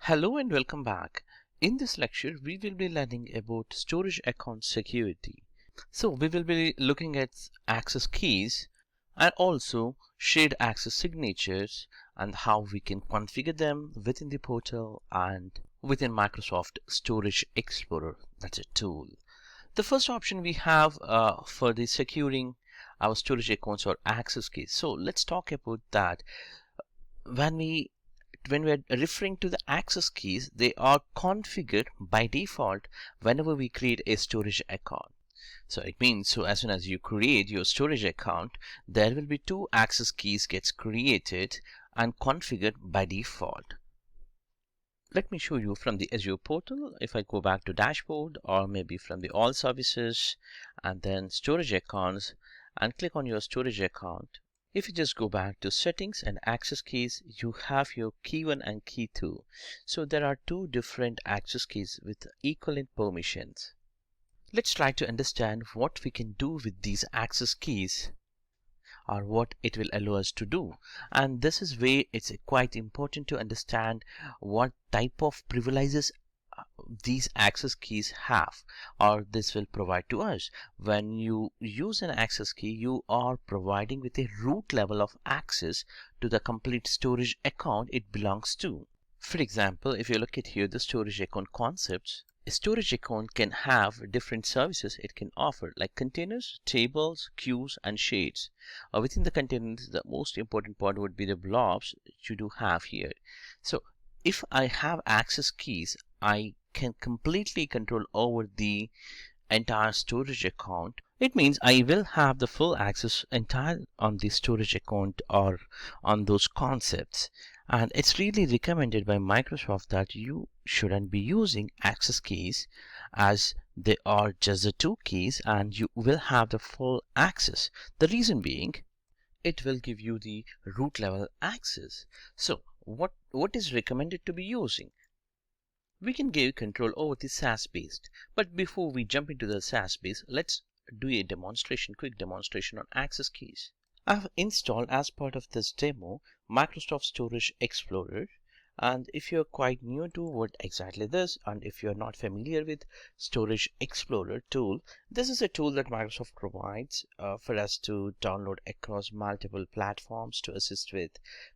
Hello and welcome back. In this lecture, we will be learning about storage account security. So we will be looking at access keys and also shared access signatures and how we can configure them within the portal and within Microsoft Storage Explorer. That's a tool. The first option we have for the securing our storage accounts or access keys. So let's talk about that. When we are referring to the access keys, they are configured by default whenever we create a storage account. So it means, as soon as you create your storage account, there will be two access keys gets created and configured by default. Let me show you from the Azure portal. If I go back to dashboard or maybe from the all services and then storage accounts and click on your storage account. If you just go back to settings and access keys, you have your key 1 and key 2. So there are two different access keys with equivalent permissions. Let's try to understand what we can do with these access keys or what it will allow us to do. And this is where it's quite important to understand what type of privileges these access keys have or this will provide to us. When you use an access key, you are providing with a root level of access to the complete storage account it belongs to. For example, if you look at here the storage account concepts, a storage account can have different services it can offer like containers, tables, queues and shades. Within the containers, the most important part would be the blobs you do have here. So if I have access keys, I can completely control over the entire storage account. It means I will have the full access entire on the storage account or on those concepts. And it's really recommended by Microsoft that you shouldn't be using access keys as they are just the two keys and you will have the full access. The reason being, it will give you the root level access. So what is recommended to be using? We can give control over the SaaS based. But before we jump into the SaaS based, let's do a quick demonstration on access keys. I've installed as part of this demo Microsoft Storage Explorer. And if you're quite new to what exactly this, and if you're not familiar with Storage Explorer tool, this is a tool that Microsoft provides for us to download across multiple platforms to assist with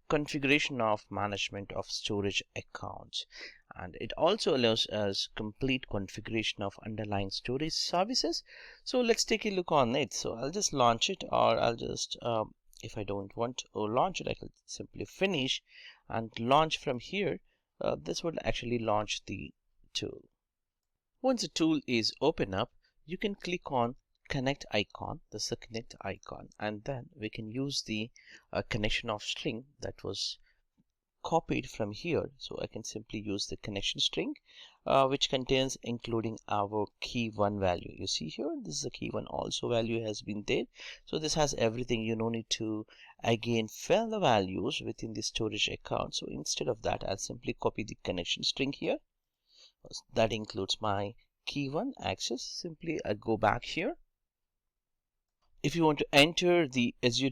configuration of management of storage accounts. And it also allows us complete configuration of underlying storage services. So let's take a look on it. So I'll just launch it, or I'll just if I don't want to launch it, I can simply finish and launch from here. This would actually launch the tool. Once the tool is open up, you can click on connect icon. This is the connect icon, and then we can use the connection of string that was copied from here. So I can simply use the connection string which contains including our key 1 value. You see here, this is the key 1 also value has been there. So this has everything. You no need to again fill the values within the storage account. So instead of that, I'll simply copy the connection string here. That includes my key 1 access. Simply I go back here. If you want to enter the Azure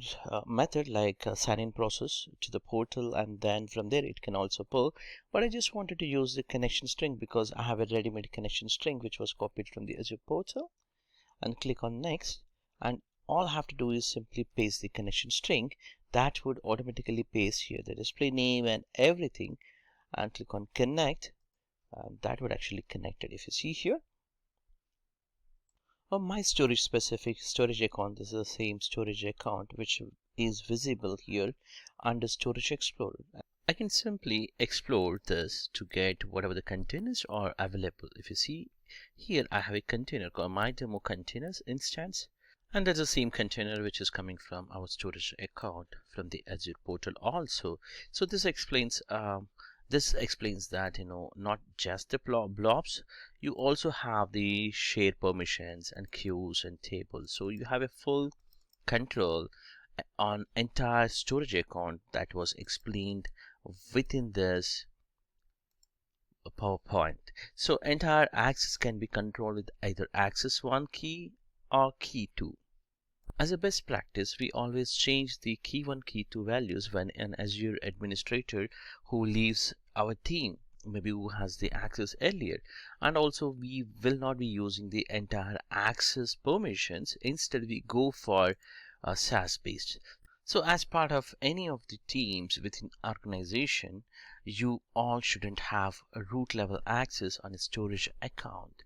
method like sign-in process to the portal, and then from there it can also pull, but I just wanted to use the connection string because I have a ready-made connection string which was copied from the Azure portal, and click on next, and all I have to do is simply paste the connection string. That would automatically paste here the display name and everything, and click on connect, and that would actually connect it. If you see here, my storage specific storage account, this is the same storage account which is visible here under Storage Explorer. I can simply explore this to get whatever the containers are available. If you see here, I have a container called my demo containers instance, and that's the same container which is coming from our storage account from the Azure portal also. So this explains that, not just the blobs, you also have the share permissions and queues and tables. So you have a full control on entire storage account that was explained within this PowerPoint. So entire access can be controlled with either access 1 key or key 2. As a best practice, we always change the key 1, key 2 values when an Azure administrator who leaves our team. maybe who has the access earlier. And also we will not be using the entire access permissions. Instead we go for SaaS based. So as part of any of the teams within organization, you all shouldn't have a root level access on a storage account.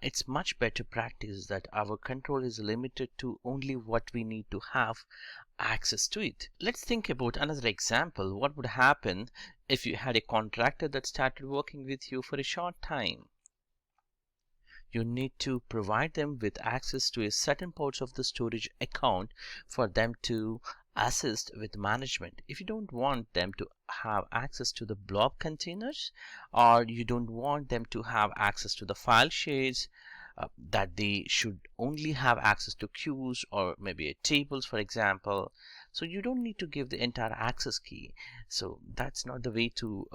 It's much better practice that our control is limited to only what we need to have access to it. Let's think about another example. What would happen if you had a contractor that started working with you for a short time? You need to provide them with access to a certain parts of the storage account for them to assist with management. If you don't want them to have access to the blob containers, or you don't want them to have access to the file shares, that they should only have access to queues or maybe tables, for example. So you don't need to give the entire access key. So that's not the way to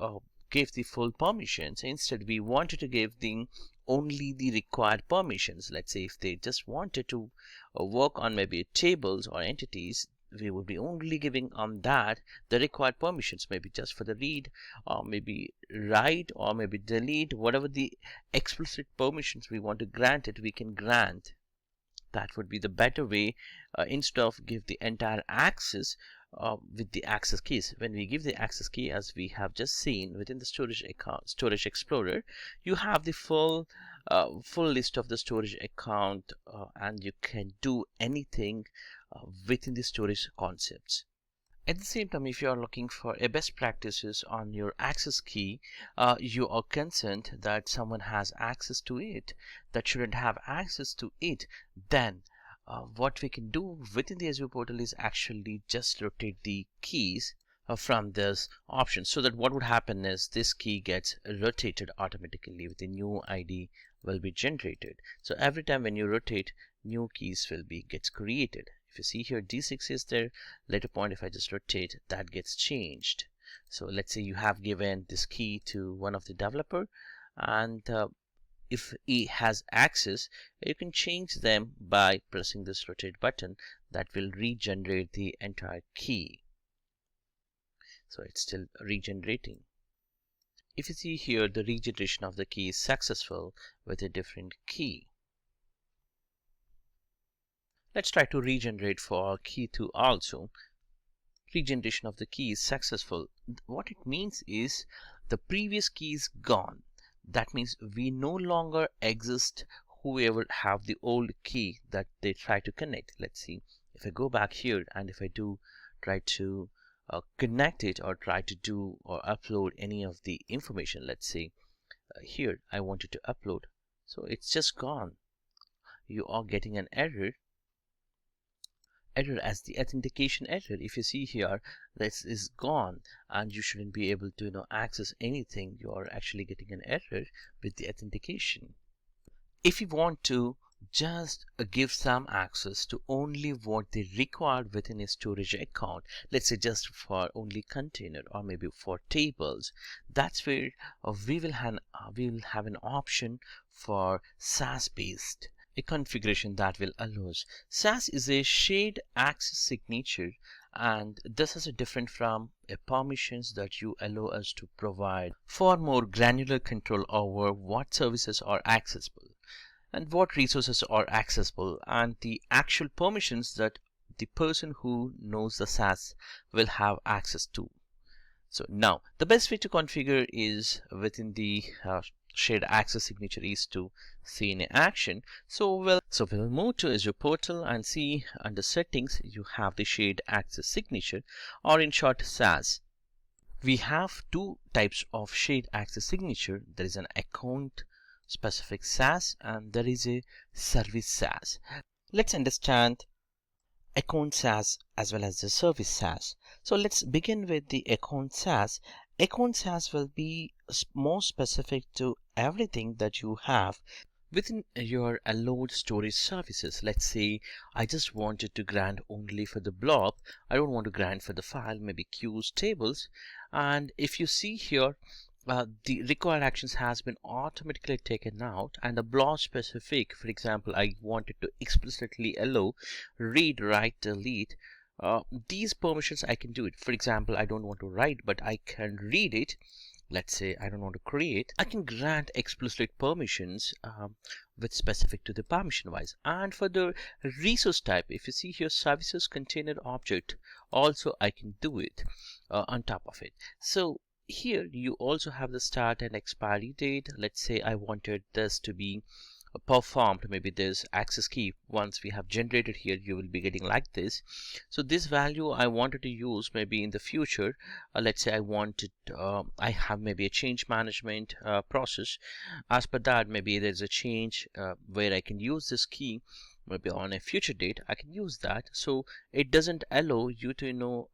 give the full permissions. Instead, we wanted to give them only the required permissions. Let's say if they just wanted to work on maybe tables or entities, we would be only giving on that the required permissions, maybe just for the read or maybe write or maybe delete, whatever the explicit permissions we want to grant it, we can grant. That would be the better way, instead of give the entire access with the access keys. When we give the access key, as we have just seen within the storage account, storage explorer, you have the full list of the storage account, and you can do anything within the storage concepts. At the same time, if you are looking for a best practices on your access key, you are concerned that someone has access to it that shouldn't have access to it, then what we can do within the Azure portal is actually just rotate the keys from this option, so that what would happen is this key gets rotated automatically with a new ID will be generated. So every time when you rotate, new keys will be gets created. If you see here D6 is there, later point if I just rotate, that gets changed. So let's say you have given this key to one of the developer, and if he has access, you can change them by pressing this rotate button. That will regenerate the entire key. So it's still regenerating. If you see here, the regeneration of the key is successful with a different key. Let's try to regenerate for key 2 also. Regeneration of the key is successful. What it means is the previous key is gone. That means we no longer exist whoever have the old key that they try to connect. Let's see, if I go back here and if I do try to connect it or try to do or upload any of the information, let's say here I wanted to upload, so it's just gone. You are getting an error as the authentication error. If you see here, this is gone and you shouldn't be able to access anything. You are actually getting an error with the authentication. If you want to just give some access to only what they require within a storage account, let's say just for only container or maybe for tables, that's where we will have an option for SaaS based a configuration that will allow us. SaaS is a shared access signature, and this is different from permissions that you allow us to provide for more granular control over what services are accessible and what resources are accessible, and the actual permissions that the person who knows the SaaS will have access to. So now the best way to configure is within the shared access signature is to see in action. So we'll move to Azure portal and see under settings you have the shared access signature, or in short SaaS. We have two types of shared access signature. There is an account specific SaaS and there is a service SaaS. Let's understand account SaaS as well as the service SaaS. So let's begin with the account SaaS. Account SaaS will be more specific to everything that you have within your allowed storage services. Let's say I just wanted to grant only for the blob. I don't want to grant for the file, maybe queues, tables. And if you see here, the required actions has been automatically taken out, and the blob specific, for example, I wanted to explicitly allow read, write, delete. These permissions I can do it. For example, I don't want to write, but I can read it. let's say I don't want to create, I can grant explicit permissions with specific to the permission wise. And for the resource type, if you see here services container object, also I can do it on top of it. So here you also have the start and expiry date. Let's say I wanted this to be performed, maybe this access key once we have generated here, you will be getting like this. So this value I wanted to use maybe in the future. Let's say I wanted I have maybe a change management process. As per that, maybe there's a change where I can use this key maybe on a future date. I can use that, so it doesn't allow you to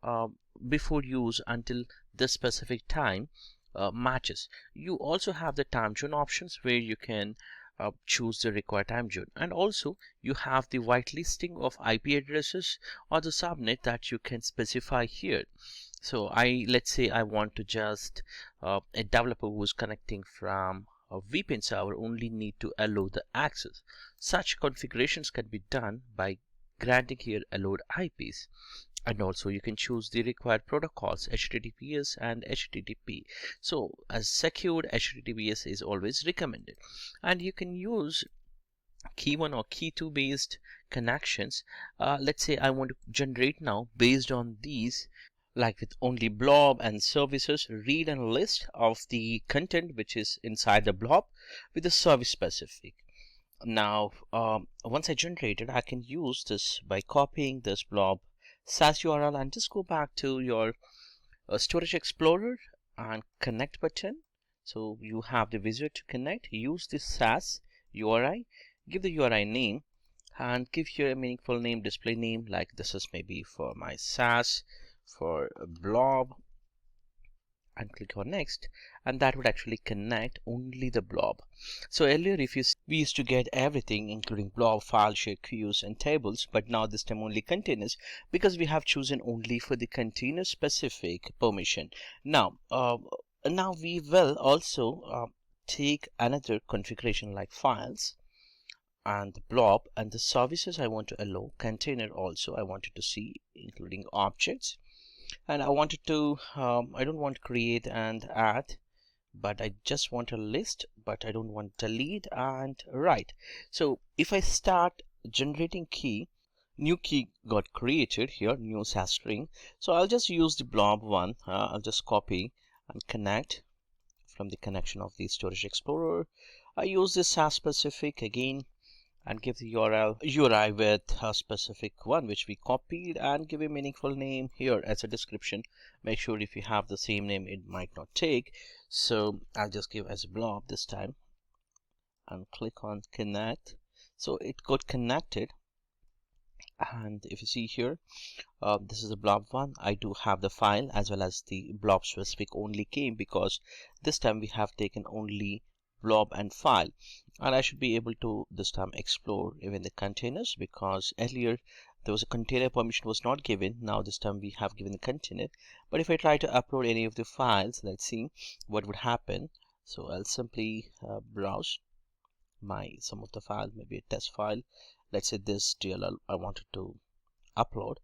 before use until this specific time matches. You also have the time zone options where you can choose the required time zone, and also you have the whitelisting of IP addresses or the subnet that you can specify here. So let's say I want to just a developer who's connecting from a VPN server only need to allow the access. Such configurations can be done by granting here allowed IPs. And also you can choose the required protocols, HTTPS and HTTP. So as secured HTTPS is always recommended, and you can use key 1 or key 2 based connections. Let's say I want to generate now based on these, like with only blob and services, read and list of the content which is inside the blob with the service specific. Now once I generate it, I can use this by copying this blob SAS URL and just go back to your Storage Explorer and connect button. So you have the wizard to connect. Use this SAS URI, give the URI name and give here a meaningful name, display name, like this is maybe for my SAS for blob, and click on next, and that would actually connect only the blob. So earlier if you we used to get everything including blob, file share, queues and tables, but now this time only containers, because we have chosen only for the container specific permission. Now we will also take another configuration like files and the blob, and the services I want to allow, container also I wanted to see including objects, and I wanted to I don't want create and add, but I just want a list, but I don't want delete and write. So if I start generating key, new key got created here, new SAS string. So I'll just use the blob one. I'll just copy and connect from the connection of the Storage Explorer. I use this SAS specific again and give the URI with a specific one which we copied, and give a meaningful name here as a description. Make sure if you have the same name it might not take, so I'll just give as a blob this time and click on connect. So it got connected, and if you see here this is a blob one. I do have the file as well as the blob specific only came because this time we have taken only blob and file, and I should be able to this time explore even the containers, because earlier there was a container permission was not given. Now this time we have given the container, but if I try to upload any of the files, let's see what would happen. So I'll simply browse some of the file, maybe a test file, let's say this DLL I wanted to upload.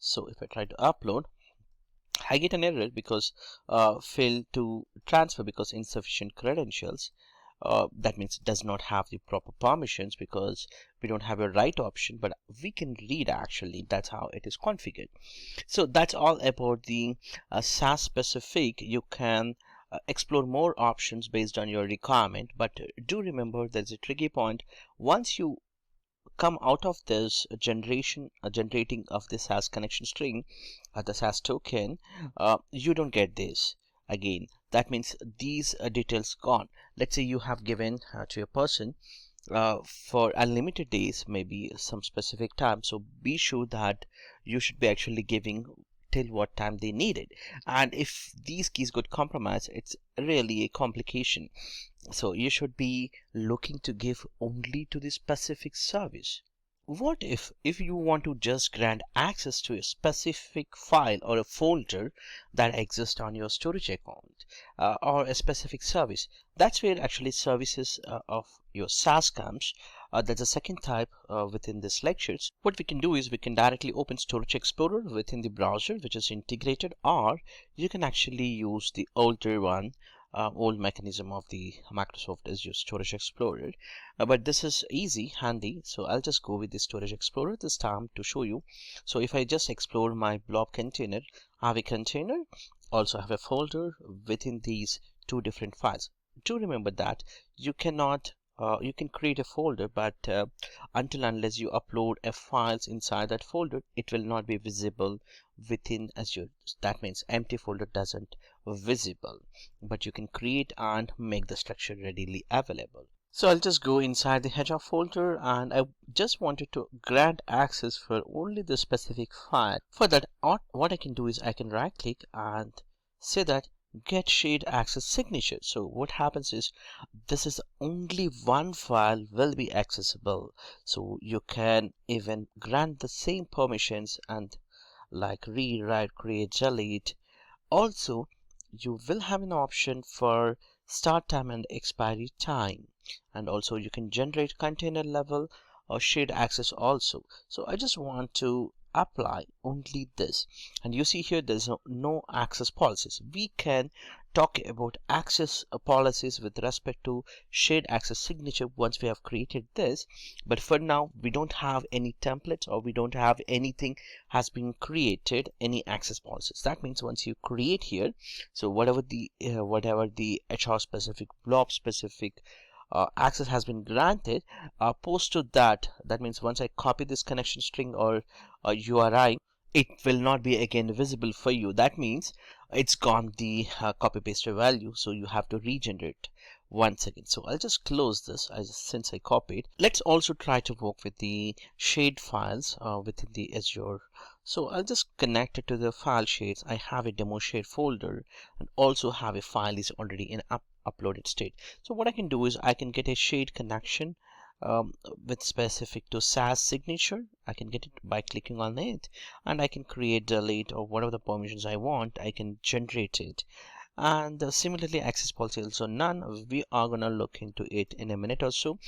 So if I try to upload, I get an error because failed to transfer because insufficient credentials. That means it does not have the proper permissions because we don't have a write option, but we can read actually. That's how it is configured. So that's all about the SAS specific. You can explore more options based on your requirement, but do remember there's a tricky point. Once you come out of this generating of the SAS connection string, the SAS token, you don't get this again. That means these details gone. Let's say you have given to a person for unlimited days, maybe some specific time, so be sure that you should be actually giving till what time they need it. And if these keys got compromised, it's really a complication. So you should be looking to give only to the specific service. What if you want to just grant access to a specific file or a folder that exists on your storage account or a specific service? That's where actually services of your SAS comes. That's the second type within this lectures. What we can do is we can directly open Storage Explorer within the browser which is integrated, or you can actually use the older one old mechanism of the Microsoft Azure Storage Explorer, but this is easy, handy. So I'll just go with the Storage Explorer this time to show you. So if I just explore my blob container, I have a container, also have a folder within these two different files. Do remember that you cannot you can create a folder, but until unless you upload a files inside that folder, it will not be visible within Azure. That means empty folder doesn't visible, but you can create and make the structure readily available. So I'll just go inside the header folder, and I just wanted to grant access for only the specific file. For that, what I can do is I can right click and say that get shared access signature. So what happens is this is only one file will be accessible. So you can even grant the same permissions and like read, write, create, delete. Also, you will have an option for start time and expiry time, and also you can generate container level or shared access also. So I just want to apply only this, and you see here there's no access policies. We can talk about access policies with respect to shared access signature once we have created this, but for now we don't have any templates, or we don't have anything has been created, any access policies. That means once you create here, so whatever the HR specific, blob specific access has been granted, post to that. That means once I copy this connection string or URI, it will not be again visible for you. That means it's gone the copy paste value, so you have to regenerate once again. So I'll just close this since I copied. Let's also try to work with the shade files within the Azure. So I'll just connect it to the file shades. I have a demo shade folder, and also have a file is already in uploaded state. So what I can do is I can get a shade connection with specific to SAS signature. I can get it by clicking on it, and I can create, delete, or whatever the permissions I want, I can generate it. And similarly, access policy also none. We are gonna look into it in a minute or so.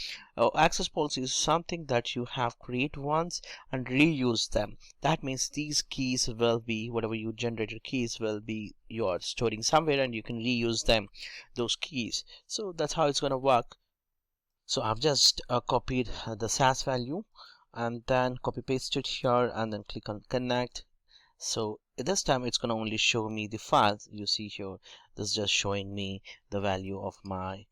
Access policy is something that you have create once and reuse them. That means these keys will be, whatever you generated keys will be, you are storing somewhere and you can reuse them, those keys. So that's how it's gonna work. So I've just copied the SAS value and then copy pasted here, and then click on connect. So this time it's going to only show me the files. You see here, this is just showing me the value of my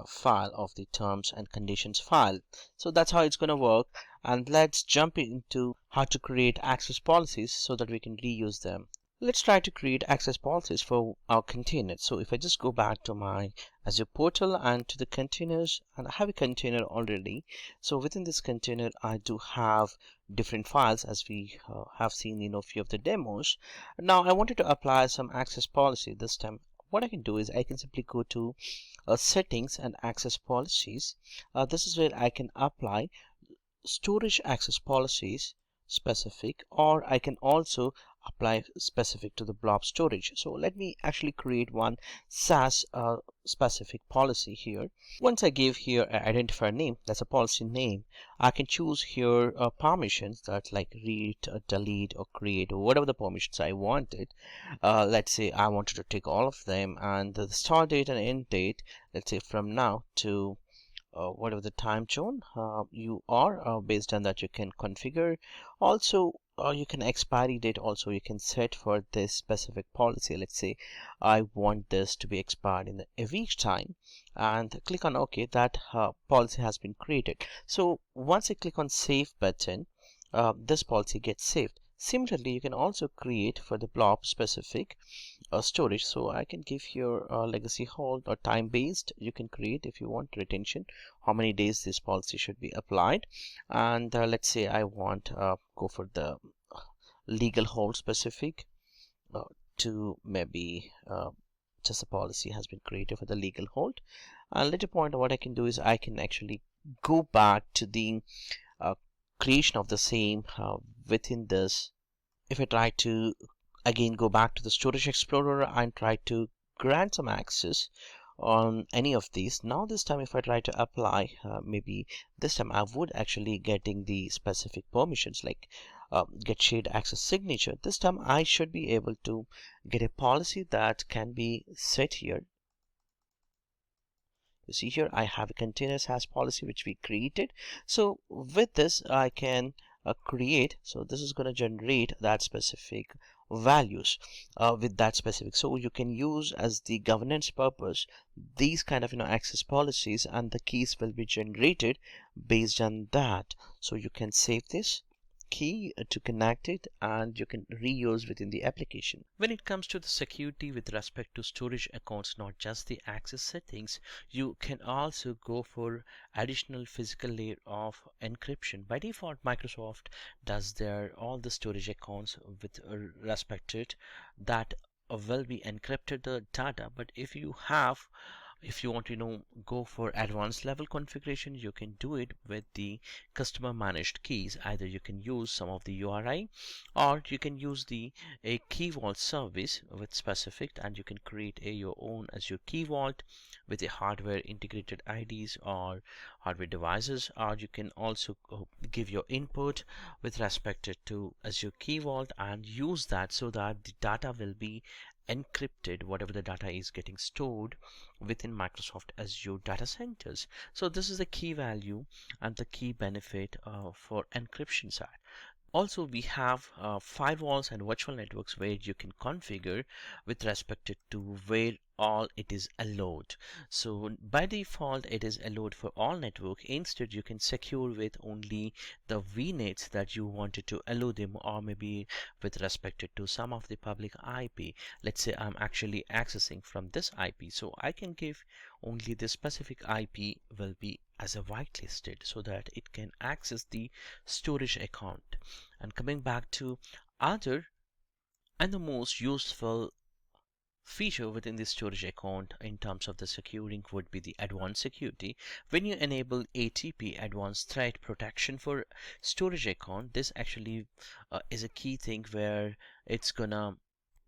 file of the terms and conditions file. So that's how it's going to work. And let's jump into how to create access policies so that we can reuse them. Let's try to create access policies for our container. So if I just go back to my Azure portal and to the containers, and I have a container already. So within this container, I do have different files, as we have seen in a few of the demos. Now I wanted to apply some access policy this time. What I can do is I can simply go to settings and access policies. This is where I can apply storage access policies specific, or I can also apply specific to the blob storage. So let me actually create one SAS specific policy here. Once I give here an identifier name, that's a policy name, I can choose here permissions that like read, delete, or create, or whatever the permissions I wanted. Let's say I wanted to take all of them, and the start date and end date, let's say from now to whatever the time zone you are, based on that you can configure. Also you can expiry date also you can set for this specific policy. Let's say I want this to be expired in a week's time, and click on OK. That policy has been created. So once I click on save button, this policy gets saved. Similarly, you can also create for the blob specific storage. So I can give here a legacy hold or time based. You can create if you want retention, how many days this policy should be applied. And let's say I want go for the legal hold specific to maybe just a policy has been created for the legal hold. And later point, what I can do is I can actually go back to the creation of the same within this. If I try to again go back to the Storage Explorer and try to grant some access on any of these, now this time if I try to apply, maybe this time I would actually getting the specific permissions like get shared access signature. This time I should be able to get a policy that can be set here. You see here I have a containers has policy which we created. So with this I can create, so this is going to generate that specific values with that specific, so you can use as the governance purpose these kind of access policies, and the keys will be generated based on that. So you can save this key to connect it, and you can reuse within the application. When it comes to the security with respect to storage accounts, not just the access settings, you can also go for additional physical layer of encryption. By default, Microsoft does their all the storage accounts with respect to it that will be encrypted the data. But if you want to go for advanced level configuration, you can do it with the customer managed keys. Either you can use some of the URI, or you can use the a key vault service with specific, and you can create your own Azure key vault with a hardware integrated IDs or hardware devices, or you can also give your input with respect to Azure key vault and use that so that the data will be encrypted, whatever the data is getting stored within Microsoft Azure data centers. So this is the key value and the key benefit for encryption side. Also, we have firewalls and virtual networks where you can configure with respect to where all it is allowed. So by default, it is allowed for all network. Instead, you can secure with only the VNets that you wanted to allow them, or maybe with respect to some of the public IP. Let's say I'm actually accessing from this IP, so I can give only the specific IP will be as a whitelisted so that it can access the storage account. And coming back to other and the most useful feature within the storage account in terms of the securing would be the advanced security. When you enable ATP, advanced threat protection for storage account, this actually is a key thing where it's gonna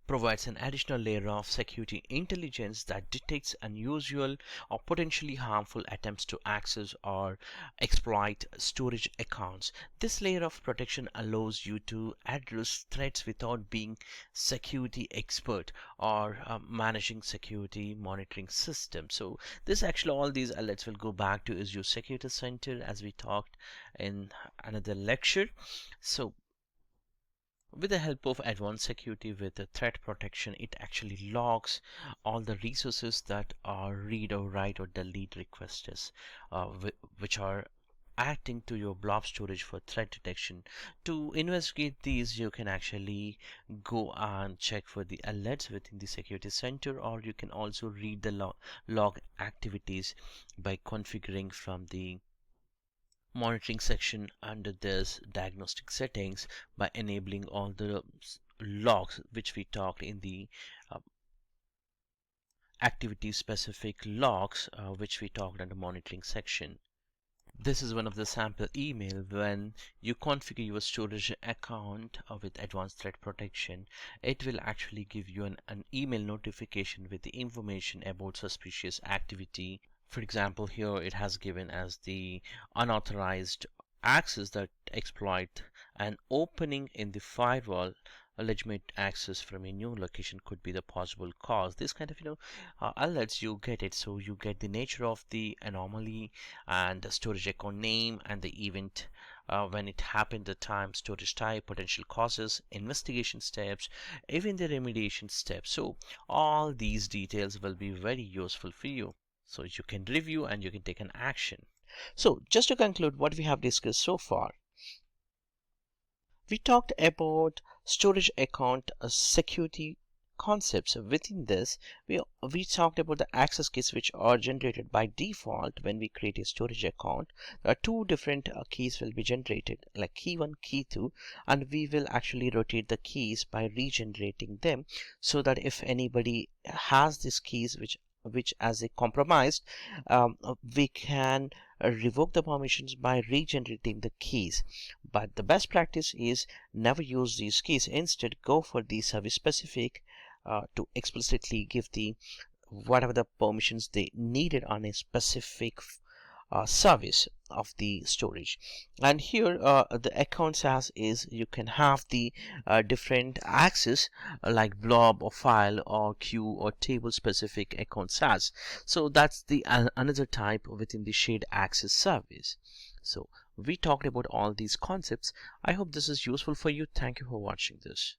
provides an additional layer of security intelligence that detects unusual or potentially harmful attempts to access or exploit storage accounts. This layer of protection allows you to address threats without being security expert or managing security monitoring system. So this actually, all these alerts will go back to Azure Security Center as we talked in another lecture. So with the help of advanced security with the threat protection, it actually logs all the resources that are read or write or delete requests, which are acting to your blob storage for threat detection. To investigate these, you can actually go and check for the alerts within the security center, or you can also read the log activities by configuring from the monitoring section under this diagnostic settings by enabling all the logs which we talked in the uh, activity specific logs which we talked under monitoring section. This is one of the sample email. When you configure your storage account with advanced threat protection, it will actually give you an email notification with the information about suspicious activity. For example, here it has given as the unauthorized access that exploit an opening in the firewall. A legitimate access from a new location could be the possible cause. This kind of alerts, you get it. So you get the nature of the anomaly and the storage account name and the event when it happened, the time, storage type, potential causes, investigation steps, even the remediation steps. So all these details will be very useful for you, so you can review and you can take an action. So just to conclude what we have discussed so far, we talked about storage account security concepts. Within this, we talked about the access keys which are generated by default. When we create a storage account, there are two different keys will be generated, like key 1, key 2, and we will actually rotate the keys by regenerating them, so that if anybody has these keys which as a compromised, we can revoke the permissions by regenerating the keys. But the best practice is never use these keys. Instead, go for the service specific to explicitly give the whatever the permissions they needed on a specific service of the storage. And here the accounts as is, you can have the different access like blob or file or queue or table specific accounts as. So that's the another type within the shared access service. So we talked about all these concepts. I hope this is useful for you. Thank you for watching this.